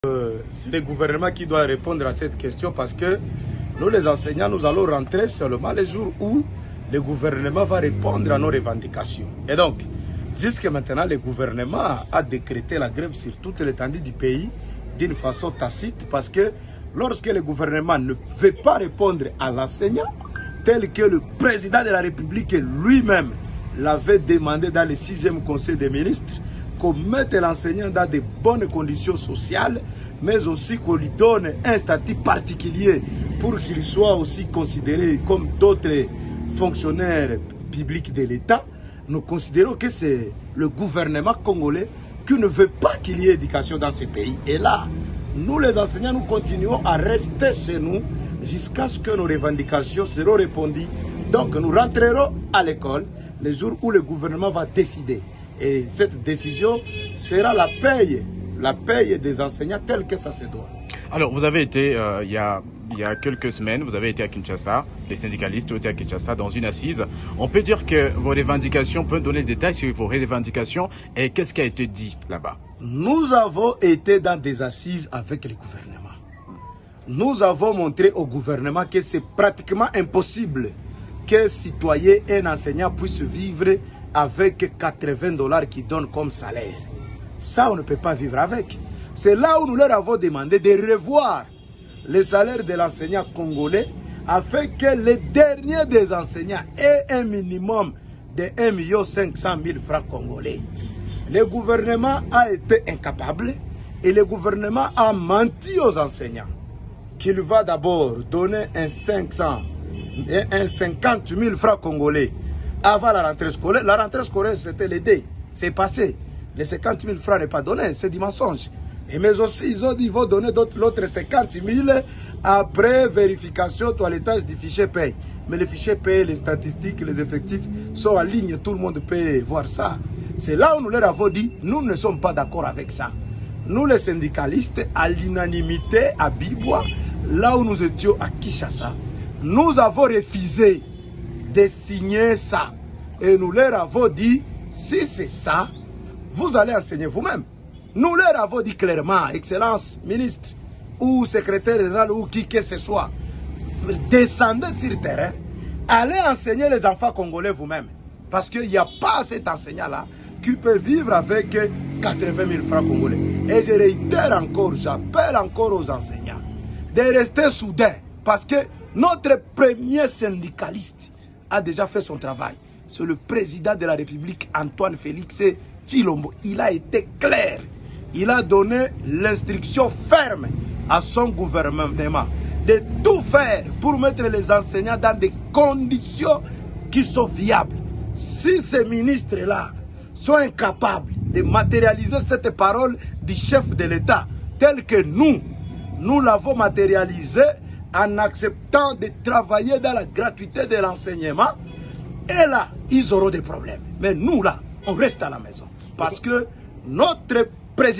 C'est le gouvernement qui doit répondre à cette question parce que nous, les enseignants, nous allons rentrer seulement les jours où le gouvernement va répondre à nos revendications. Et donc, jusqu'à maintenant, le gouvernement a décrété la grève sur toute l'étendue du pays d'une façon tacite parce que lorsque le gouvernement ne veut pas répondre à l'enseignant, tel que le président de la République lui-même l'avait demandé dans le 6e Conseil des ministres, qu'on mette l'enseignant dans de bonnes conditions sociales, mais aussi qu'on lui donne un statut particulier pour qu'il soit aussi considéré comme d'autres fonctionnaires publics de l'État. Nous considérons que c'est le gouvernement congolais qui ne veut pas qu'il y ait éducation dans ce pays. Et là, nous les enseignants, nous continuons à rester chez nous jusqu'à ce que nos revendications seront répondues. Donc nous rentrerons à l'école les jours où le gouvernement va décider. Et cette décision sera la paye des enseignants telle que ça se doit. Alors, vous avez été, il y a quelques semaines, vous avez été à Kinshasa, les syndicalistes ont été à Kinshasa dans une assise. On peut dire que vos revendications, peut donner des détails sur vos revendications et qu'est-ce qui a été dit là-bas? Nous avons été dans des assises avec le gouvernement. Nous avons montré au gouvernement que c'est pratiquement impossible qu'un citoyen et un enseignant puissent vivre avec 80 $ qu'ils donnent comme salaire. Ça, on ne peut pas vivre avec. C'est là où nous leur avons demandé de revoir les salaires de l'enseignant congolais afin que les derniers des enseignants aient un minimum de 1 500 000 francs congolais. Le gouvernement a été incapable et le gouvernement a menti aux enseignants qu'il va d'abord donner un 50 000 francs congolais avant la rentrée scolaire. La rentrée scolaire, c'était l'été. C'est passé. Les 50 000 francs n'est pas donné. C'est du mensonge. Mais aussi, ils ont dit qu'ils vont donner l'autre 50 000 après vérification, toilettage du fichier paye. Mais le fichier paye, les statistiques, les effectifs sont en ligne. Tout le monde peut voir ça. C'est là où nous leur avons dit, nous ne sommes pas d'accord avec ça. Nous, les syndicalistes, à l'unanimité, à Bibois, là où nous étions à Kinshasa, nous avons refusé de signer ça. Et nous leur avons dit, si c'est ça, vous allez enseigner vous-même. Nous leur avons dit clairement, Excellence, ministre ou secrétaire général ou qui que ce soit, descendez sur le terrain, allez enseigner les enfants congolais vous-même. Parce qu'il n'y a pas cet enseignant-là qui peut vivre avec 80 000 francs congolais. Et je réitère encore, j'appelle encore aux enseignants de rester soudés. Parce que notre premier syndicaliste a déjà fait son travail. C'est le président de la République, Antoine Félix Tshilombo. Il a été clair. Il a donné l'instruction ferme à son gouvernement de tout faire pour mettre les enseignants dans des conditions qui sont viables. Si ces ministres-là sont incapables de matérialiser cette parole du chef de l'État, telle que nous l'avons matérialisée en acceptant de travailler dans la gratuité de l'enseignement, et là, ils auront des problèmes. Mais nous, là, on reste à la maison. Parce que notre président